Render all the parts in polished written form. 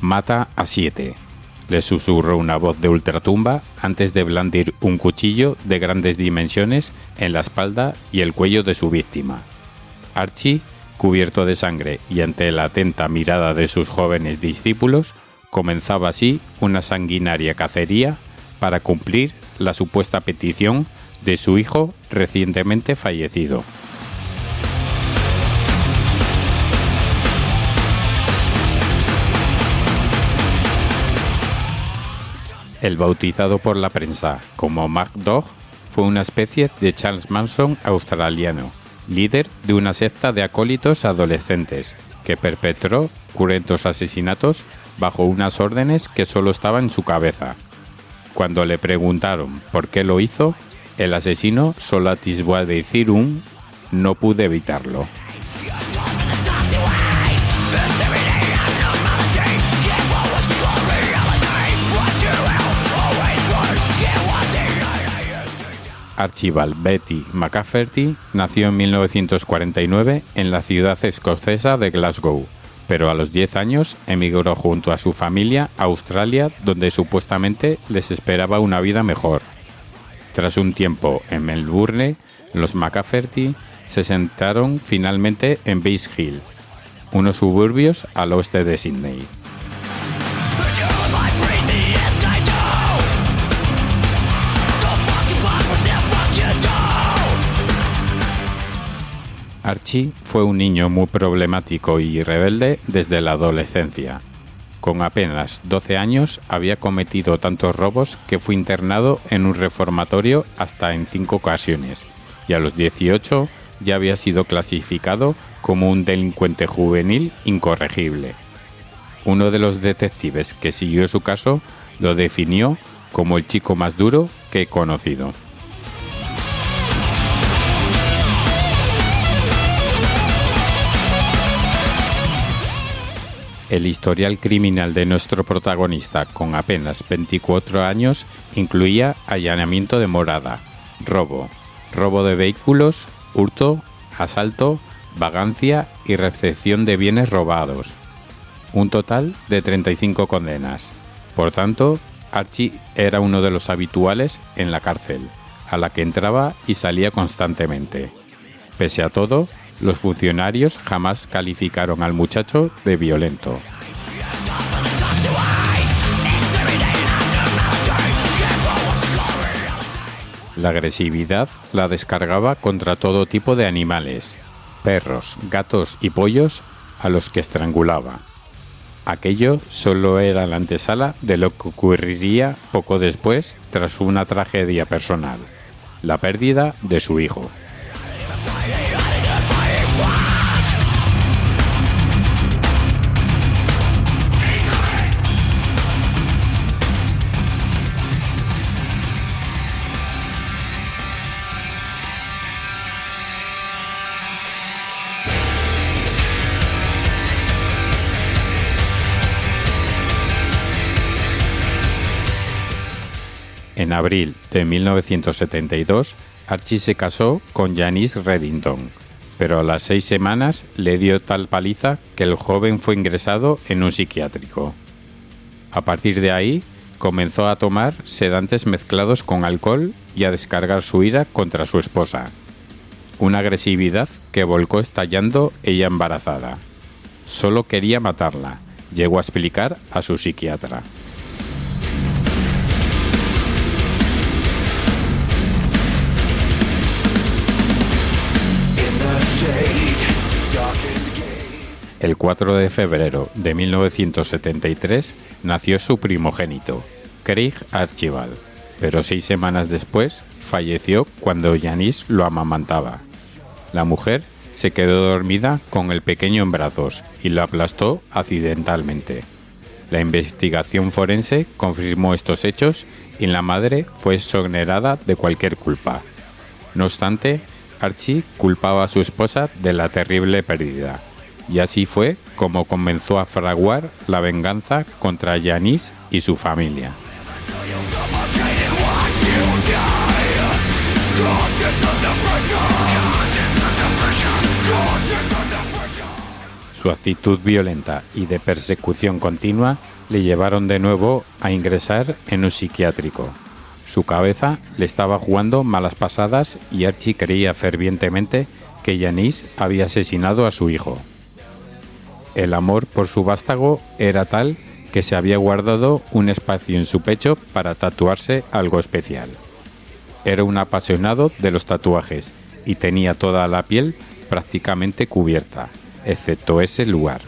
«Mata a 7», le susurró una voz de ultratumba antes de blandir un cuchillo de grandes dimensiones en la espalda y el cuello de su víctima. Archie, cubierto de sangre y ante la atenta mirada de sus jóvenes discípulos, comenzaba así una sanguinaria cacería para cumplir la supuesta petición de su hijo recientemente fallecido. El bautizado por la prensa como Mad Dog fue una especie de Charles Manson australiano, líder de una secta de acólitos adolescentes que perpetró cruentos asesinatos bajo unas órdenes que solo estaban en su cabeza. Cuando le preguntaron por qué lo hizo, el asesino solo atisbó a decir «no pude evitarlo». Archibald Betty McCafferty nació en 1949 en la ciudad escocesa de Glasgow, pero a los 10 años emigró junto a su familia a Australia, donde supuestamente les esperaba una vida mejor. Tras un tiempo en Melbourne, los McCafferty se asentaron finalmente en Base Hill, unos suburbios al oeste de Sídney. Archie fue un niño muy problemático y rebelde desde la adolescencia. Con apenas 12 años había cometido tantos robos que fue internado en un reformatorio hasta en 5 ocasiones, y a los 18 ya había sido clasificado como un delincuente juvenil incorregible. Uno de los detectives que siguió su caso lo definió como el chico más duro que he conocido. El historial criminal de nuestro protagonista, con apenas 24 años, incluía allanamiento de morada, robo de vehículos, hurto, asalto, vagancia y recepción de bienes robados. Un total de 35 condenas. Por tanto, Archie era uno de los habituales en la cárcel, a la que entraba y salía constantemente. Pese a todo, los funcionarios jamás calificaron al muchacho de violento. La agresividad la descargaba contra todo tipo de animales, perros, gatos y pollos a los que estrangulaba. Aquello solo era la antesala de lo que ocurriría poco después tras una tragedia personal, la pérdida de su hijo. En abril de 1972, Archie se casó con Janice Reddington, pero a las 6 semanas le dio tal paliza que el joven fue ingresado en un psiquiátrico. A partir de ahí, comenzó a tomar sedantes mezclados con alcohol y a descargar su ira contra su esposa. Una agresividad que volcó estallando ella embarazada. Solo quería matarla, llegó a explicar a su psiquiatra. El 4 de febrero de 1973 nació su primogénito, Craig Archibald, pero 6 semanas después falleció cuando Janice lo amamantaba. La mujer se quedó dormida con el pequeño en brazos y lo aplastó accidentalmente. La investigación forense confirmó estos hechos y la madre fue exonerada de cualquier culpa. No obstante, Archie culpaba a su esposa de la terrible pérdida. Y así fue como comenzó a fraguar la venganza contra Janice y su familia. Su actitud violenta y de persecución continua le llevaron de nuevo a ingresar en un psiquiátrico. Su cabeza le estaba jugando malas pasadas y Archie creía fervientemente que Janice había asesinado a su hijo. El amor por su vástago era tal que se había guardado un espacio en su pecho para tatuarse algo especial. Era un apasionado de los tatuajes y tenía toda la piel prácticamente cubierta, excepto ese lugar.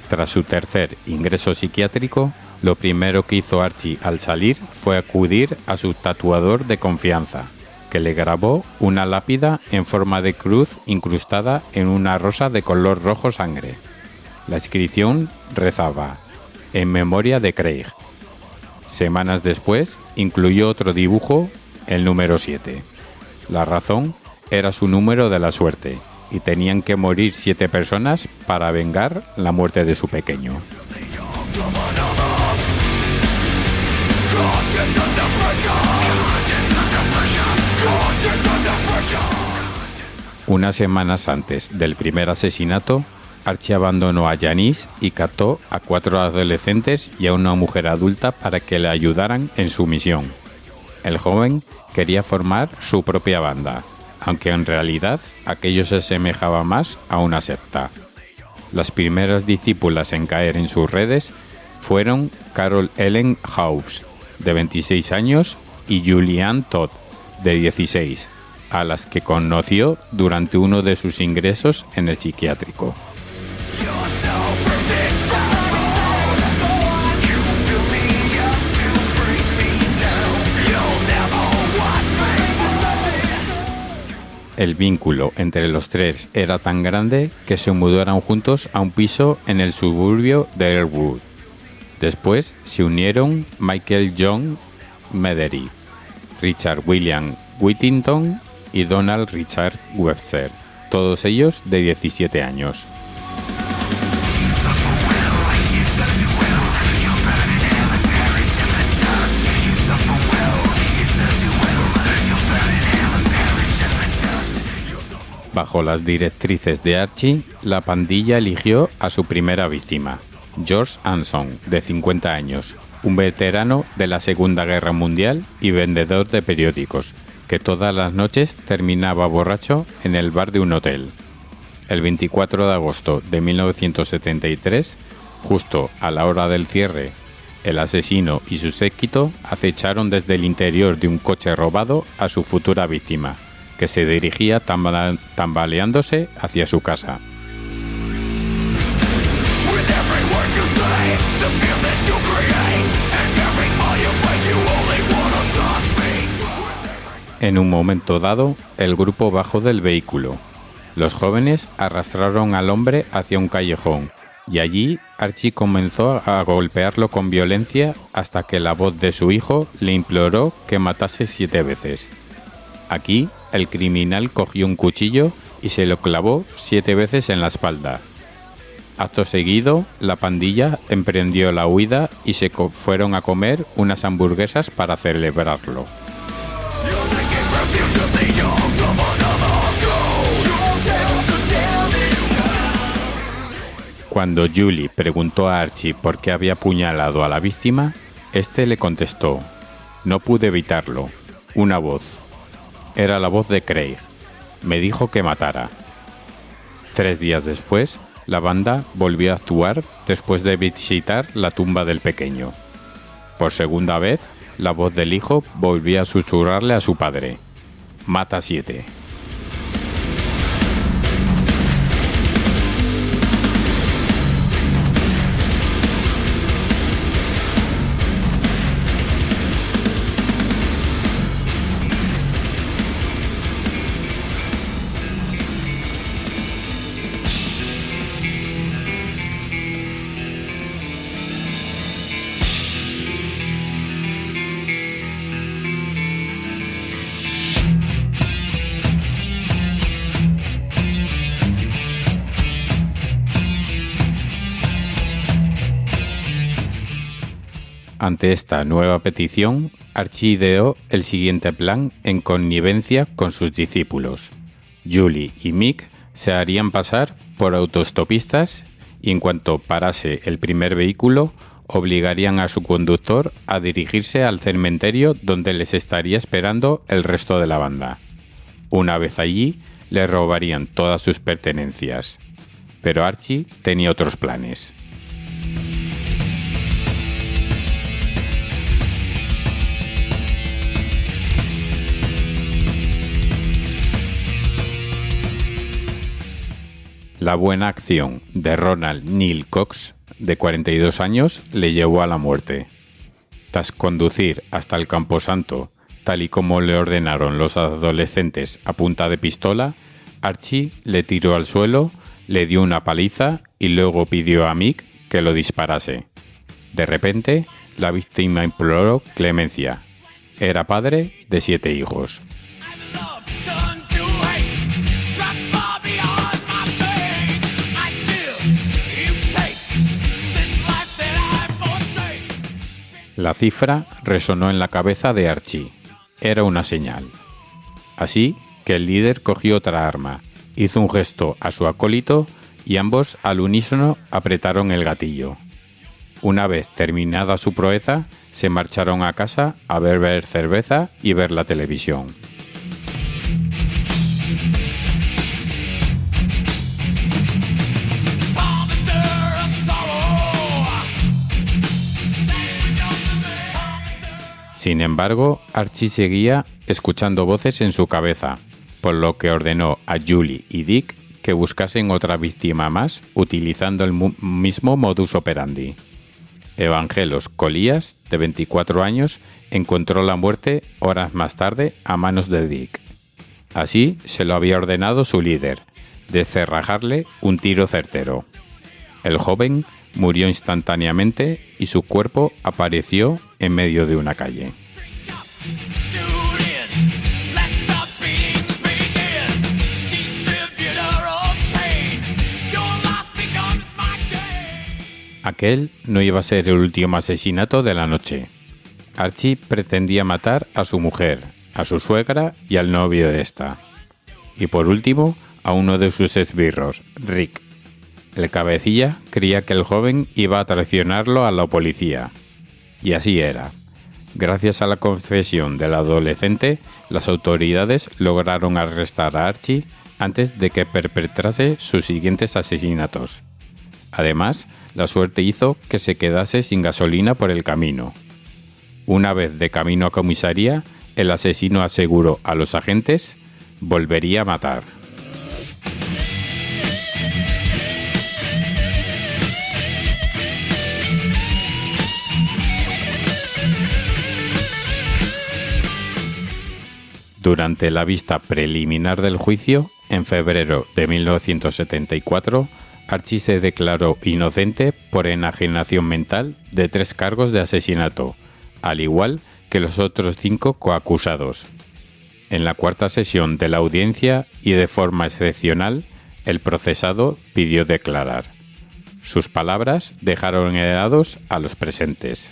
Tras su tercer ingreso psiquiátrico, lo primero que hizo Archie al salir fue acudir a su tatuador de confianza, que le grabó una lápida en forma de cruz incrustada en una rosa de color rojo sangre. La inscripción rezaba: en memoria de Craig. Semanas después, incluyó otro dibujo, el número 7. La razón era su número de la suerte, y tenían que morir 7 personas para vengar la muerte de su pequeño. Unas semanas antes del primer asesinato, Archie abandonó a Janice y captó a 4 adolescentes y a una mujer adulta para que le ayudaran en su misión. El joven quería formar su propia banda, aunque en realidad aquello se asemejaba más a una secta. Las primeras discípulas en caer en sus redes fueron Carol Ellen House, de 26 años, y Julianne Todd, de 16, a las que conoció durante uno de sus ingresos en el psiquiátrico. El vínculo entre los tres era tan grande que se mudaron juntos a un piso en el suburbio de Earlwood. Después se unieron Michael John Medery, Richard William Whittington y Donald Richard Webster, todos ellos de 17 años. Bajo las directrices de Archie, la pandilla eligió a su primera víctima, George Anson, de 50 años, un veterano de la Segunda Guerra Mundial y vendedor de periódicos, que todas las noches terminaba borracho en el bar de un hotel. El 24 de agosto de 1973, justo a la hora del cierre, el asesino y su séquito acecharon desde el interior de un coche robado a su futura víctima, que se dirigía tambaleándose hacia su casa. En un momento dado, el grupo bajó del vehículo. Los jóvenes arrastraron al hombre hacia un callejón, y allí Archie comenzó a golpearlo con violencia hasta que la voz de su hijo le imploró que matase 7 veces. Aquí, el criminal cogió un cuchillo y se lo clavó 7 veces en la espalda. Acto seguido, la pandilla emprendió la huida y se fueron a comer unas hamburguesas para celebrarlo. Cuando Julie preguntó a Archie por qué había apuñalado a la víctima, este le contestó: «No pude evitarlo. Una voz. Era la voz de Craig. Me dijo que matara». 3 días después, la banda volvió a actuar después de visitar la tumba del pequeño. Por segunda vez, la voz del hijo volvió a susurrarle a su padre: «Mata 7». Ante esta nueva petición, Archie ideó el siguiente plan en connivencia con sus discípulos. Julie y Mick se harían pasar por autostopistas y en cuanto parase el primer vehículo, obligarían a su conductor a dirigirse al cementerio donde les estaría esperando el resto de la banda. Una vez allí, le robarían todas sus pertenencias. Pero Archie tenía otros planes. La buena acción de Ronald Neil Cox, de 42 años, le llevó a la muerte. Tras conducir hasta el camposanto, tal y como le ordenaron los adolescentes a punta de pistola, Archie le tiró al suelo, le dio una paliza y luego pidió a Mick que lo disparase. De repente, la víctima imploró clemencia. Era padre de 7 hijos. La cifra resonó en la cabeza de Archie. Era una señal. Así que el líder cogió otra arma, hizo un gesto a su acólito y ambos al unísono apretaron el gatillo. Una vez terminada su proeza, se marcharon a casa a beber cerveza y ver la televisión. Sin embargo, Archie seguía escuchando voces en su cabeza, por lo que ordenó a Julie y Dick que buscasen otra víctima más utilizando el mismo modus operandi. Evangelos Colías, de 24 años, encontró la muerte horas más tarde a manos de Dick. Así se lo había ordenado su líder, de cerrajarle un tiro certero. El joven murió instantáneamente y su cuerpo apareció en medio de una calle. Aquel no iba a ser el último asesinato de la noche. Archie pretendía matar a su mujer, a su suegra y al novio de esta. Y por último, a uno de sus esbirros, Rick. El cabecilla creía que el joven iba a traicionarlo a la policía. Y así era. Gracias a la confesión del adolescente, las autoridades lograron arrestar a Archie antes de que perpetrase sus siguientes asesinatos. Además, la suerte hizo que se quedase sin gasolina por el camino. Una vez de camino a comisaría, el asesino aseguró a los agentes: volvería a matar. Durante la vista preliminar del juicio, en febrero de 1974, Archie se declaró inocente por enajenación mental de 3 cargos de asesinato, al igual que los otros 5 coacusados. En la cuarta sesión de la audiencia y de forma excepcional, el procesado pidió declarar. Sus palabras dejaron helados a los presentes.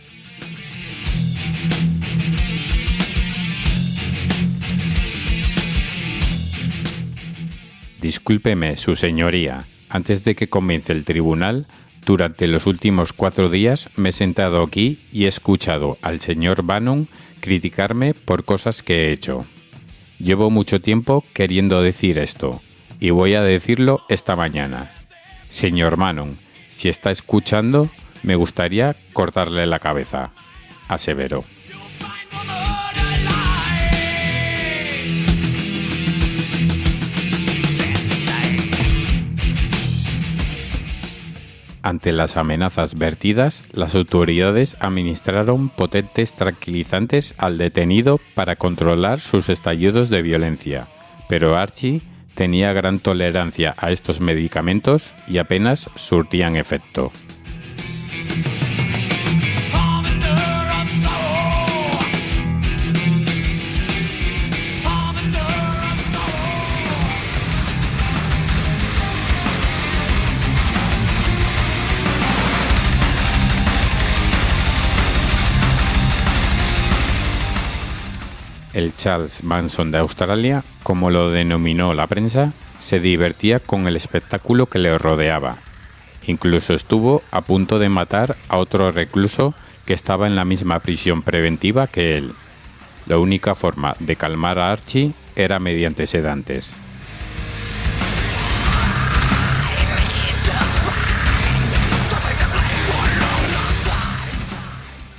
Discúlpeme, su señoría. Antes de que comience el tribunal, durante los últimos 4 días me he sentado aquí y he escuchado al señor Bannon criticarme por cosas que he hecho. Llevo mucho tiempo queriendo decir esto, y voy a decirlo esta mañana. Señor Bannon, si está escuchando, me gustaría cortarle la cabeza, aseveró. Ante las amenazas vertidas, las autoridades administraron potentes tranquilizantes al detenido para controlar sus estallidos de violencia, pero Archie tenía gran tolerancia a estos medicamentos y apenas surtían efecto. El Charles Manson de Australia, como lo denominó la prensa, se divertía con el espectáculo que le rodeaba. Incluso estuvo a punto de matar a otro recluso que estaba en la misma prisión preventiva que él. La única forma de calmar a Archie era mediante sedantes.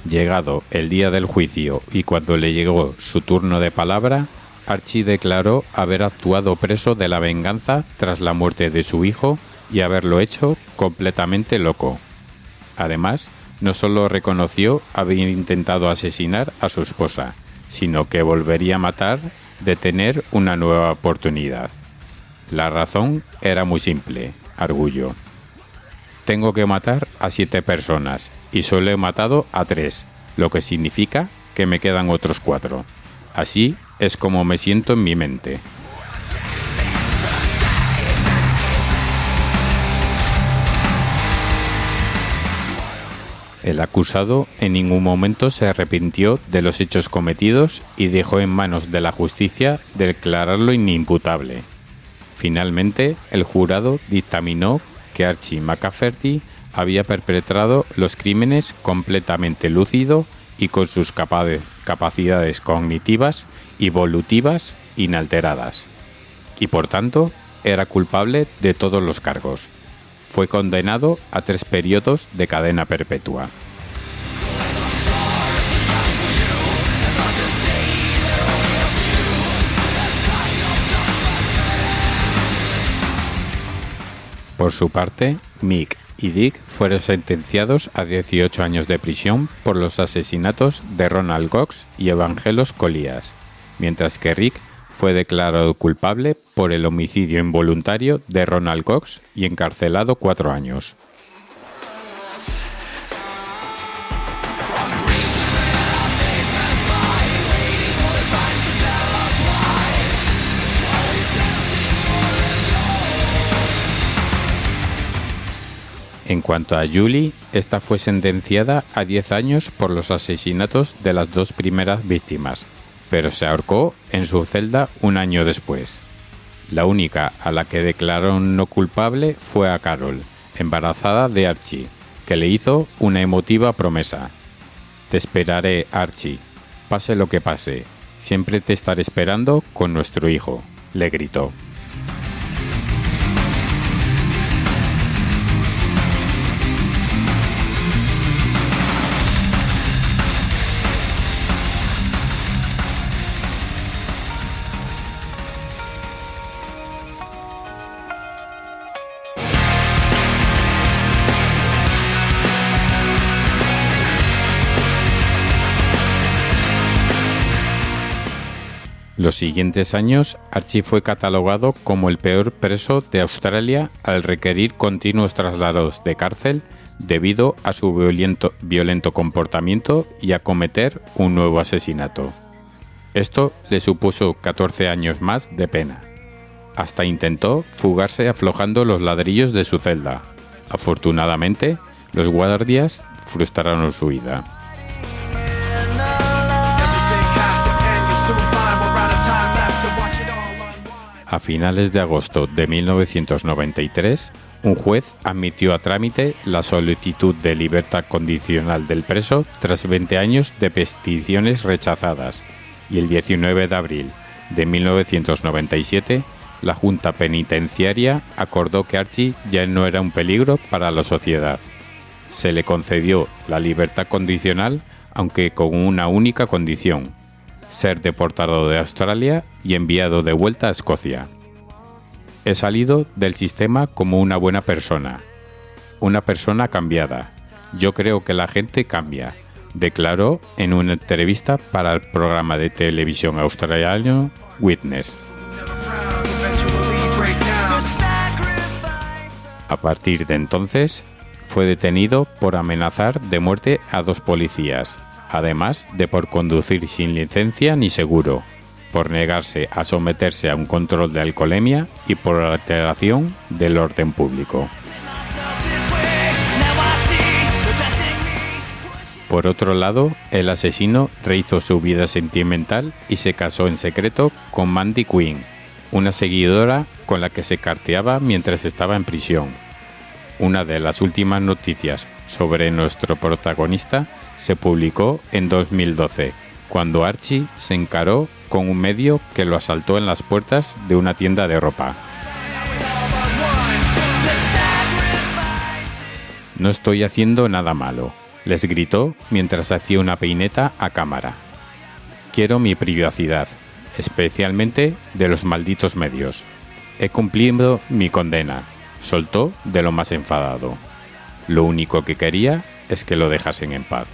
Llegado el día del juicio y cuando le llegó su turno de palabra, Archie declaró haber actuado preso de la venganza tras la muerte de su hijo y haberlo hecho completamente loco. Además, no solo reconoció haber intentado asesinar a su esposa, sino que volvería a matar de tener una nueva oportunidad. La razón era muy simple, arguyó. Tengo que matar a 7 personas y solo he matado a 3, lo que significa que me quedan otros 4. Así es como me siento en mi mente. El acusado en ningún momento se arrepintió de los hechos cometidos y dejó en manos de la justicia declararlo inimputable. Finalmente, el jurado dictaminó que Archie McCafferty había perpetrado los crímenes completamente lúcido y con sus capacidades cognitivas y evolutivas inalteradas, y por tanto era culpable de todos los cargos. Fue condenado a 3 periodos de cadena perpetua. Por su parte, Mick y Dick fueron sentenciados a 18 años de prisión por los asesinatos de Ronald Cox y Evangelos Collias, mientras que Rick fue declarado culpable por el homicidio involuntario de Ronald Cox y encarcelado 4 años. En cuanto a Julie, esta fue sentenciada a 10 años por los asesinatos de las 2 primeras víctimas, pero se ahorcó en su celda un año después. La única a la que declararon no culpable fue a Carol, embarazada de Archie, que le hizo una emotiva promesa. «Te esperaré, Archie. Pase lo que pase. Siempre te estaré esperando con nuestro hijo», le gritó. Los siguientes años, Archie fue catalogado como el peor preso de Australia al requerir continuos traslados de cárcel debido a su violento comportamiento y a cometer un nuevo asesinato. Esto le supuso 14 años más de pena. Hasta intentó fugarse aflojando los ladrillos de su celda. Afortunadamente, los guardias frustraron su huida. A finales de agosto de 1993, un juez admitió a trámite la solicitud de libertad condicional del preso tras 20 años de peticiones rechazadas, y el 19 de abril de 1997, la Junta Penitenciaria acordó que Archie ya no era un peligro para la sociedad. Se le concedió la libertad condicional, aunque con una única condición: ser deportado de Australia y enviado de vuelta a Escocia. He salido del sistema como una buena persona cambiada. Yo creo que la gente cambia, declaró en una entrevista para el programa de televisión australiano Witness. A partir de entonces, fue detenido por amenazar de muerte a 2 policías, además de por conducir sin licencia ni seguro, por negarse a someterse a un control de alcoholemia y por alteración del orden público. Por otro lado, el asesino rehizo su vida sentimental y se casó en secreto con Mandy Quinn, una seguidora con la que se carteaba mientras estaba en prisión. Una de las últimas noticias sobre nuestro protagonista se publicó en 2012, cuando Archie se encaró con un medio que lo asaltó en las puertas de una tienda de ropa. No estoy haciendo nada malo, les gritó mientras hacía una peineta a cámara. Quiero mi privacidad, especialmente de los malditos medios. He cumplido mi condena, soltó de lo más enfadado. Lo único que quería es que lo dejasen en paz.